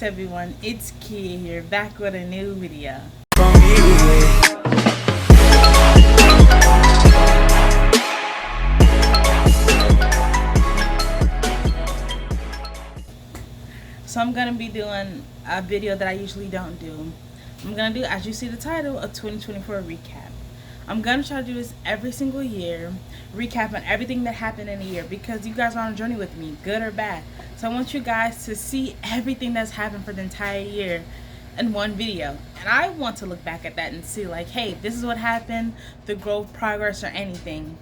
everyone, it's Kia here, back with a new video. So I'm gonna be doing a video that I usually don't do. I'm gonna do, as you see the title, a 2024 recap. I'm gonna try to do this every single year, recap on everything that happened in a year, because you guys are on a journey with me, good or bad. So I want you guys to see everything that's happened for the entire year in one video. And I want to look back at that and see like, hey, this is what happened, the growth, progress, or anything.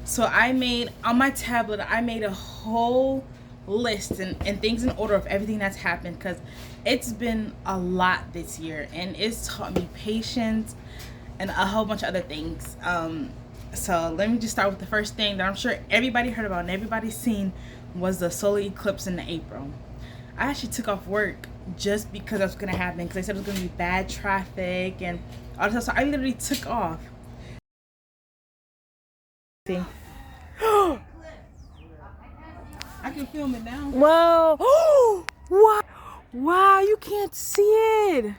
So I made, on my tablet, I made a whole list and things in order of everything that's happened, because it's been a lot this year and it's taught me patience and a whole bunch of other things. So let me just start with the first thing that I'm sure everybody heard about and everybody's seen, was the solar eclipse in April. I actually took off work just because that's gonna happen, because they said it was gonna be bad traffic and all this stuff. So I literally took off. See? I can film it now. Whoa! Wow! Wow! You can't see it.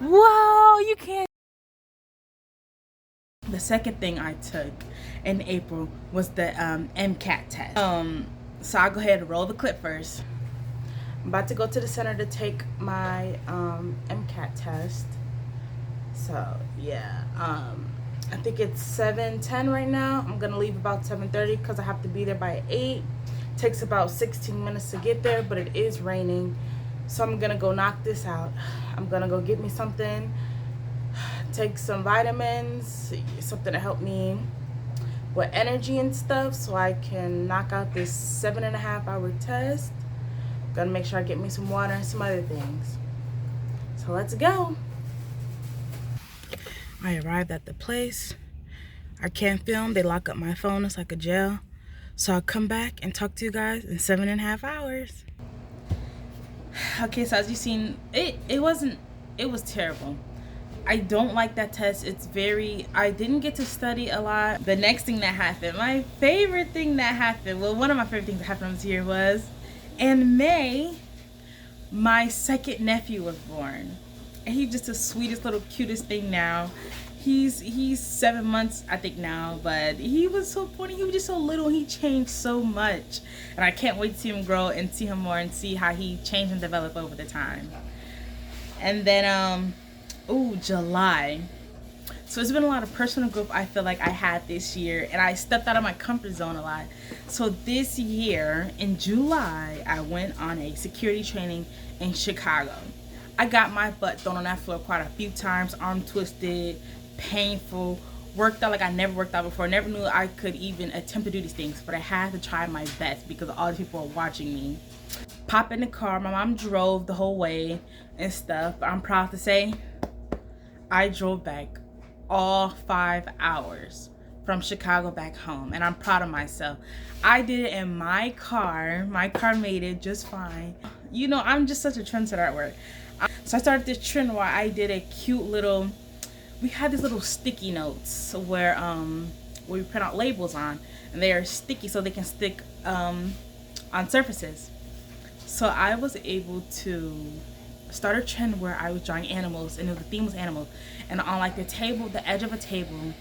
Whoa! You can't. The second thing I took in April was the MCAT test. So I'll go ahead and roll the clip first. I'm about to go to the center to take my MCAT test. So yeah, I think it's 7:10 right now. I'm gonna leave about 7:30 because I have to be there by 8. Takes about 16 minutes to get there, but it is raining, so I'm gonna go knock this out. I'm gonna go get me something, take some vitamins, something to help me with energy and stuff, so I can knock out this 7.5-hour test. Gonna make sure I get me some water and some other things. So let's go. I arrived at the place. I can't film, they lock up my phone, it's like a jail. So I'll come back and talk to you guys in 7.5 hours. Okay, so as you've seen, it was terrible. I don't like that test. I didn't get to study a lot. The next thing that happened, my favorite thing that happened, well, one of my favorite things that happened this year was, in May, my second nephew was born. And he's just the sweetest little cutest thing now. He's 7 months I think now, but he was so funny. He was just so little. He changed so much, and I can't wait to see him grow and see him more and see how he changed and developed over the time. And then July. So it's been a lot of personal growth I feel like I had this year, and I stepped out of my comfort zone a lot. So this year in July, I went on a security training in Chicago. I got my butt thrown on that floor quite a few times, arm twisted, painful, worked out like I never worked out before. Never knew I could even attempt to do these things, but I had to try my best because all the people were watching me. Pop in the car, my mom drove the whole way and stuff, but I'm proud to say I drove back all 5 hours from Chicago back home, and I'm proud of myself. I did it in my car. My car made it just fine. You know, I'm just such a trendsetter at work. So I started this trend where I did a cute little, we had these little sticky notes where we print out labels on, and they are sticky so they can stick on surfaces. So I was able to start a trend where I was drawing animals, and the theme was animals, and on like the table, the edge of a table,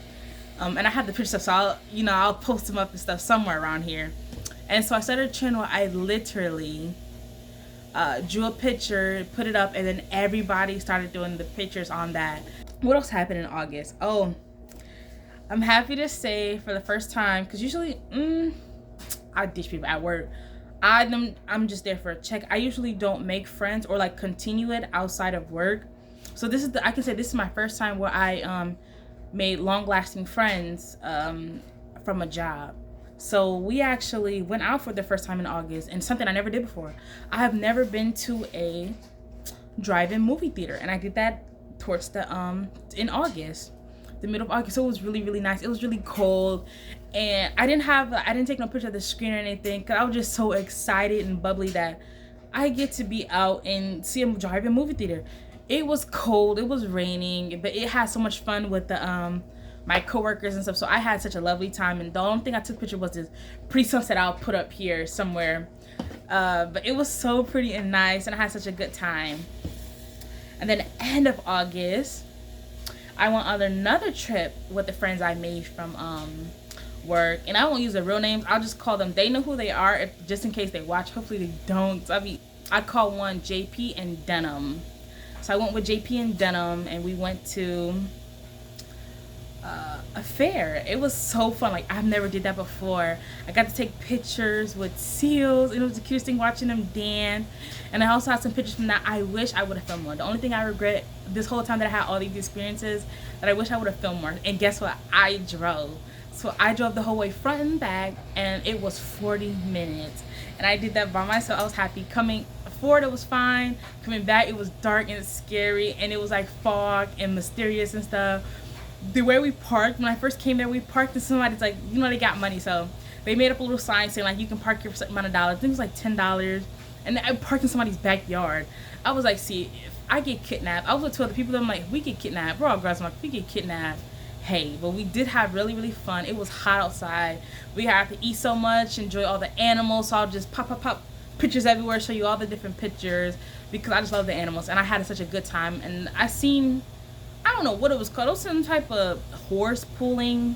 and I had the picture stuff, so I'll post them up and stuff somewhere around here. And so I started a trend where I literally drew a picture, put it up, and then everybody started doing the pictures on that. What else happened in August? Oh, I'm happy to say for the first time, because usually I ditch people at work. I'm just there for a check. I usually don't make friends or like continue it outside of work. So I can say this is my first time where I made long-lasting friends from a job. So we actually went out for the first time in August, and something I never did before. I have never been to a drive-in movie theater, and I did that towards the in August, the middle of August. So it was really, really nice. It was really cold, and I didn't take no picture of the screen or anything, because I was just so excited and bubbly that I get to be out and see a drive-in movie theater. It was cold, it was raining, but it had so much fun with the my coworkers and stuff. So I had such a lovely time, and the only thing I took a picture was this pretty sunset I'll put up here somewhere But it was so pretty and nice, and I had such a good time. And then end of August, I went on another trip with the friends I made from work, and I won't use their real names. I'll just call them. They know who they are, if just in case they watch. Hopefully they don't. I call one JP and Denim. So I went with JP and Denim, and we went to a fair. It was so fun. Like, I've never did that before. I got to take pictures with seals, and it was the cutest thing watching them dance. And I also had some pictures from that I wish I would have filmed more. The only thing I regret this whole time that I had all these experiences, that I wish I would have filmed more. And guess what? I drove. So I drove the whole way front and back, and it was 40 minutes. And I did that by myself. I was happy. Coming forward, it was fine. Coming back, it was dark and scary, and it was like fog and mysterious and stuff. The way we parked, when I first came there, we parked and somebody's like, you know, they got money, so they made up a little sign saying like you can park here for a certain amount of dollars. I think it was like $10, and I parked in somebody's backyard. I was like, see, if I get kidnapped, I was with two other people, I'm like, if we get kidnapped, we're all girls, I'm like, if we get kidnapped, hey. But we did have really, really fun. It was hot outside. We had to eat so much, enjoy all the animals, so I'll just pop pictures everywhere, show you all the different pictures, because I just love the animals, and I had such a good time. And I don't know what it was called. It was some type of horse pulling.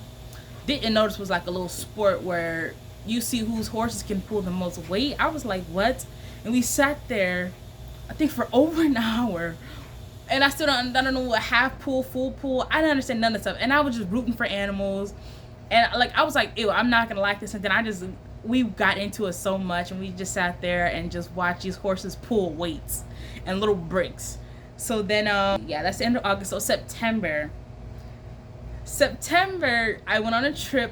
Didn't notice it was like a little sport where you see whose horses can pull the most weight. I was like, what? And we sat there, I think for over an hour. And I don't know what half pull, full pull. I didn't understand none of the stuff. And I was just rooting for animals. And like, I was like, ew, I'm not gonna like this. And then we got into it so much, and we just sat there and just watched these horses pull weights and little bricks. So then, yeah, that's the end of August. So September, I went on a trip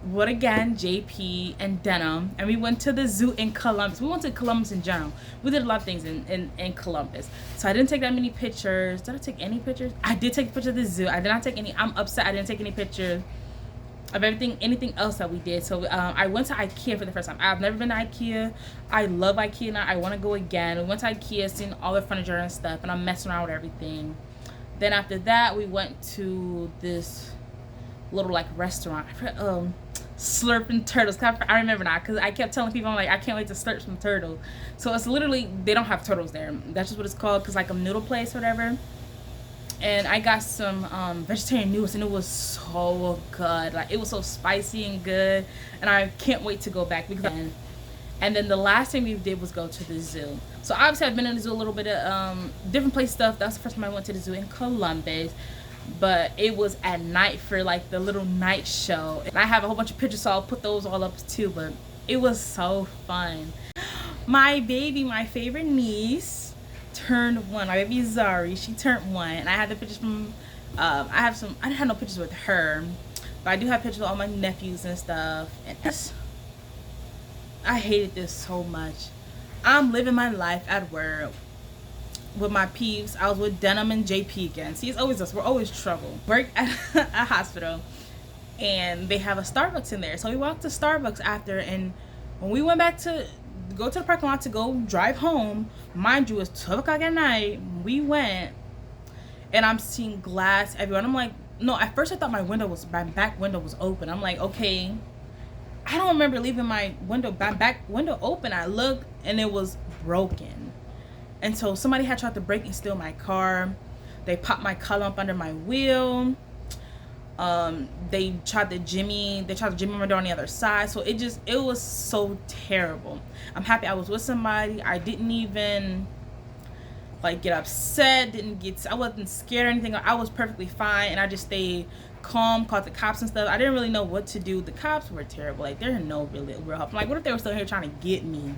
with, again, JP and Denim, and we went to the zoo in Columbus. We went to Columbus in general. We did a lot of things in Columbus. So I didn't take that many pictures. Did I take any pictures? I did take a picture of the zoo. I did not take any. I'm upset I didn't take any pictures of anything else that we did. So I went to IKEA for the first time. I've never been to IKEA. I love IKEA now. I want to go again. We went to IKEA, seen all the furniture and stuff, and I'm messing around with everything. Then after that, we went to this little like restaurant. Slurping Turtles. I remember now, because I kept telling people, I'm like, I can't wait to slurp some turtles. So it's literally, they don't have turtles there. That's just what it's called, because like a noodle place or whatever. And I got some vegetarian noodles, and it was so good. Like, it was so spicy and good, and I can't wait to go back. And then the last thing we did was go to the zoo. So obviously I've been in the zoo a little bit of different place stuff. That's the first time I went to the zoo in Columbus, but it was at night for like the little night show. And I have a whole bunch of pictures, so I'll put those all up too. But it was so fun. My baby, my favorite niece, turned 1. My baby Zari, she turned 1, and I had the pictures from I didn't have no pictures with her, but I do have pictures of all my nephews and stuff. And I hated this so much. I'm living my life at work with my peeps. I was with Denim and JP again. See, it's always us. We're always trouble. Work at a hospital, and they have a Starbucks in there. So we walked to Starbucks after, and when we went back to go to the parking lot to go drive home, mind you, it's 12 o'clock at night. We went, and I'm seeing glass everywhere. And I'm like, no, at first I thought my back window was open. I'm like, okay. I don't remember leaving my back window open. I looked, and it was broken. And so somebody had tried to break and steal my car. They popped my collar up under my wheel. They tried to jimmy my door on the other side. So it was so terrible. I'm happy I was with somebody. I didn't even like get upset. I wasn't scared or anything. I was perfectly fine, and I just stayed calm, called the cops and stuff. I didn't really know what to do. The cops were terrible. Like, they're no really real help. I'm like, what if they were still here trying to get me?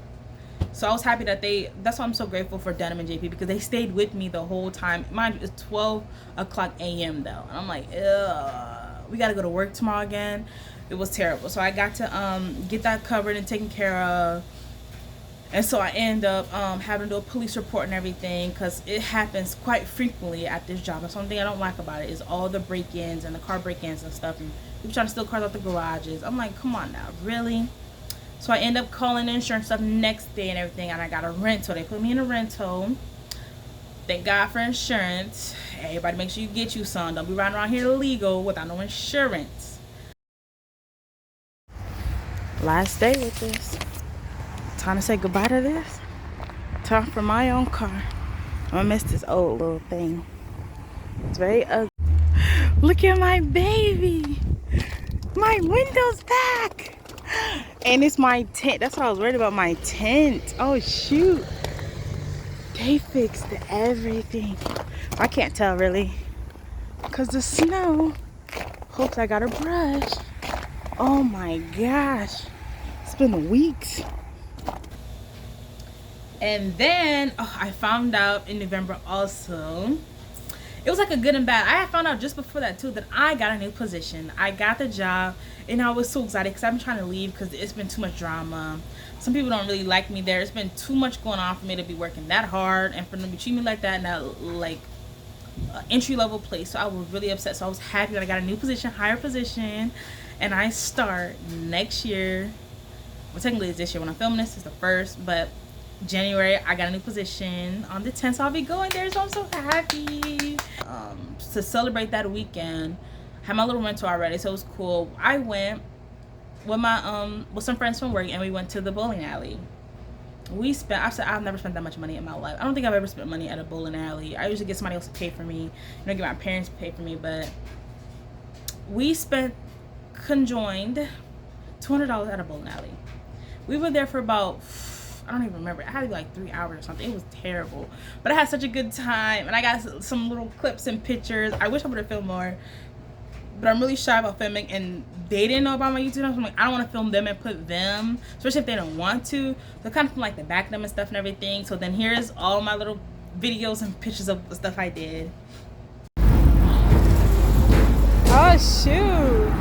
So I was happy that that's why I'm so grateful for Denim and JP, because they stayed with me the whole time. Mind you, it's 12 o'clock a.m. though. And I'm like, ugh, we got to go to work tomorrow again. It was terrible. So I got to get that covered and taken care of. And so I end up having to do a police report and everything, because it happens quite frequently at this job. That's one thing I don't like about it, is all the break-ins and the car break-ins and stuff, and people trying to steal cars out the garages. I'm like, come on now, really? So I end up calling the insurance stuff next day and everything, and I got a rental. They put me in a rental. Thank God for insurance. Everybody make sure you get you some. Don't be riding around here illegal without no insurance. Last day with this. Time to say goodbye to this. Time for my own car. I'm gonna miss this old little thing. It's very ugly. Look at my baby. My window's back. And it's my tent. That's what I was worried about, my tent. Oh shoot. They fixed everything. I can't tell really, because the snow. Hopes I got a brush. Oh my gosh. It's been weeks. And then I found out in November also. It was like a good and bad. I had found out just before that too that I got a new position. I got the job and I was so excited because I've been trying to leave because it's been too much drama. Some people don't really like me there. It's been too much going on for me to be working that hard and for them to treat me like that in that like entry level place. So I was really upset. So I was happy that I got a new position, higher position, and I start next year. Well, technically it's this year when I'm filming this. It's the 1st, but January I got a new position on the 10th, so I'll be going there. So I'm so happy. To celebrate that weekend, I had my little rental already, so it was cool. I went with my with some friends from work and we went to the bowling alley. We spent, I've never spent that much money in my life. I don't think I've ever spent money at a bowling alley. I usually get somebody else to pay for me, you know, get my parents to pay for me, but we spent conjoined $200 at a bowling alley. We were there for about, I don't even remember. It had to be like 3 hours or something. It was terrible. But I had such a good time. And I got some little clips and pictures. I wish I would have filmed more. But I'm really shy about filming. And they didn't know about my YouTube channel. So I'm like, I don't want to film them and put them. Especially if they don't want to. So kind of from like the back of them and stuff and everything. So then here's all my little videos and pictures of the stuff I did. Oh, shoot.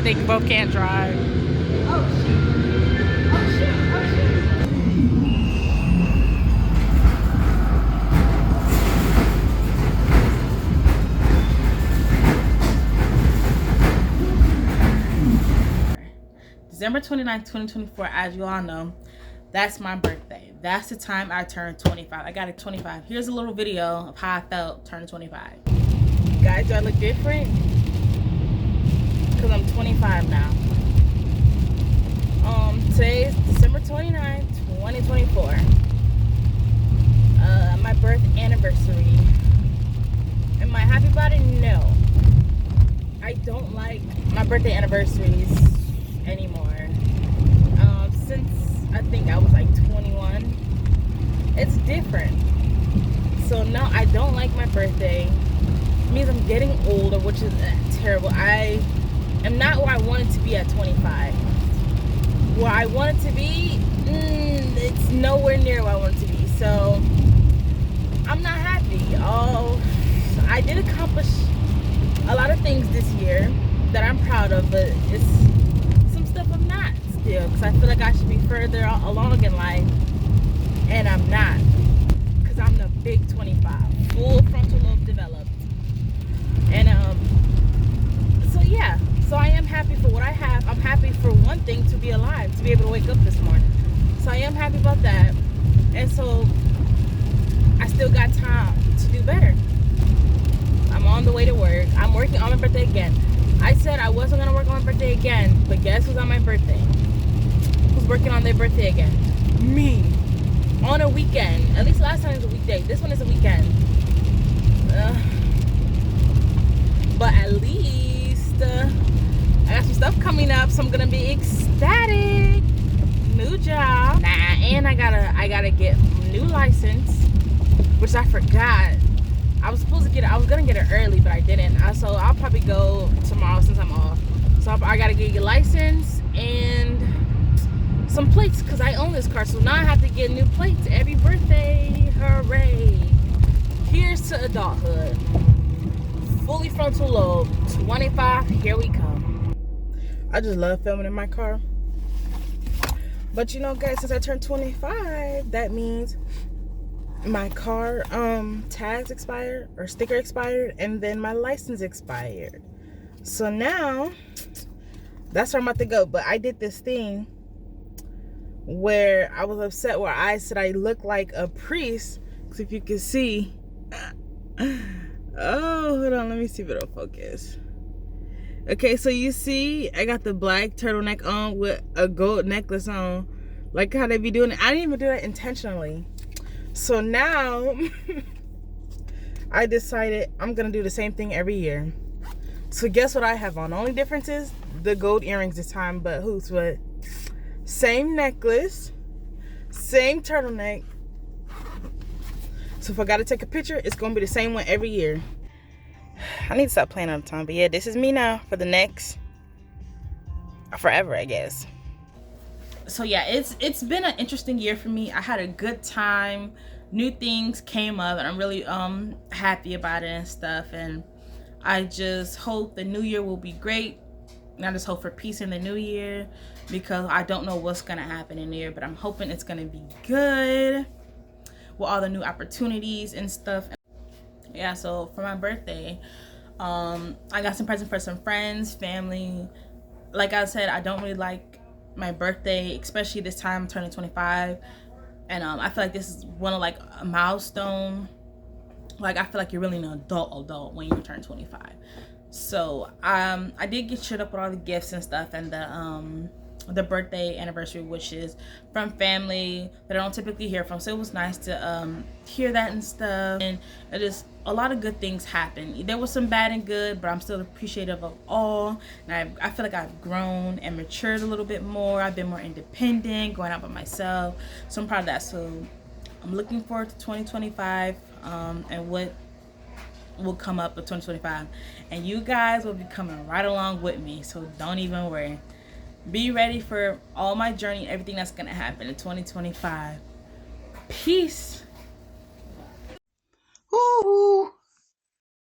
They both can't drive. Oh shit. Oh shit. Oh shit. December 29th, 2024, as you all know, that's my birthday. That's the time I turned 25. I got a 25. Here's a little video of how I felt turning 25. Guys, do I look different? Because I'm 25 now. Today is December 29th, 2024. My birth anniversary. Am I happy about it? No. I don't like my birthday anniversaries anymore. Since I think I was like 21, it's different. So now I don't like my birthday. It means I'm getting older, which is terrible. I am not where I wanted to be at 25. Where I wanted to be, it's nowhere near where I wanted to be. So I'm not happy. I did accomplish a lot of things this year that I'm proud of, but it's some stuff I'm not still, because I feel like I should be further along in life, and I'm not, because I'm the big 25, full frontal lobe developed. And so yeah, so I am happy for what I have. I'm happy for one thing, to be alive, to be able to wake up this morning. So I am happy about that. And so I still got time to do better. I'm on the way to work. I'm working on my birthday again. I said I wasn't gonna work on my birthday again, but guess who's on my birthday? Who's working on their birthday again? Me. On a weekend. At least last time it was a weekday. This one is a weekend. But at least I got some stuff coming up, so I'm gonna be ecstatic. New job. And I gotta get new license, which I forgot. I was supposed to get it. I was gonna get it early, but I didn't. So I'll probably go tomorrow since I'm off. So I gotta get your license and some plates, because I own this car. So now I have to get new plates every birthday. Hooray! Here's to adulthood. Fully frontal lobe, 25. Here we come. I just love filming in my car. But you know, guys, since I turned 25, that means my car tags expired, or sticker expired, and then my license expired. So now that's where I'm about to go. But I did this thing where I was upset, where I said I look like a priest, because if you can see, Oh, hold on, let me see if it'll focus. Okay, so you see I got the black turtleneck on with a gold necklace on, like how they be doing it. I didn't even do that intentionally. So now I decided I'm gonna do the same thing every year. So guess what I have on? The only difference is the gold earrings this time, but who's what? Same necklace, same turtleneck. So if I gotta take a picture, it's gonna be the same one every year. I need to stop playing all the time, but yeah, this is me now for the next forever, I guess. So yeah, it's been an interesting year for me. I had a good time. New things came up, and I'm really happy about it and stuff. And I just hope the new year will be great. And I just hope for peace in the new year, because I don't know what's gonna happen in the year, but I'm hoping it's gonna be good with all the new opportunities and stuff. Yeah, so for my birthday, I got some presents for some friends, family. Like I said, I don't really like my birthday, especially this time I'm turning 25, and I feel like this is one of like a milestone. Like I feel like you're really an adult when you turn 25. So I did get shit up with all the gifts and stuff, and the birthday anniversary wishes from family that I don't typically hear from. So it was nice to hear that and stuff, and it just a lot of good things happened. There was some bad and good, but I'm still appreciative of all. And I feel like I've grown and matured a little bit more. I've been more independent, going out by myself. So I'm proud of that. So I'm looking forward to 2025 and what will come up with 2025. And you guys will be coming right along with me. So don't even worry. Be ready for all my journey, everything that's going to happen in 2025. Peace.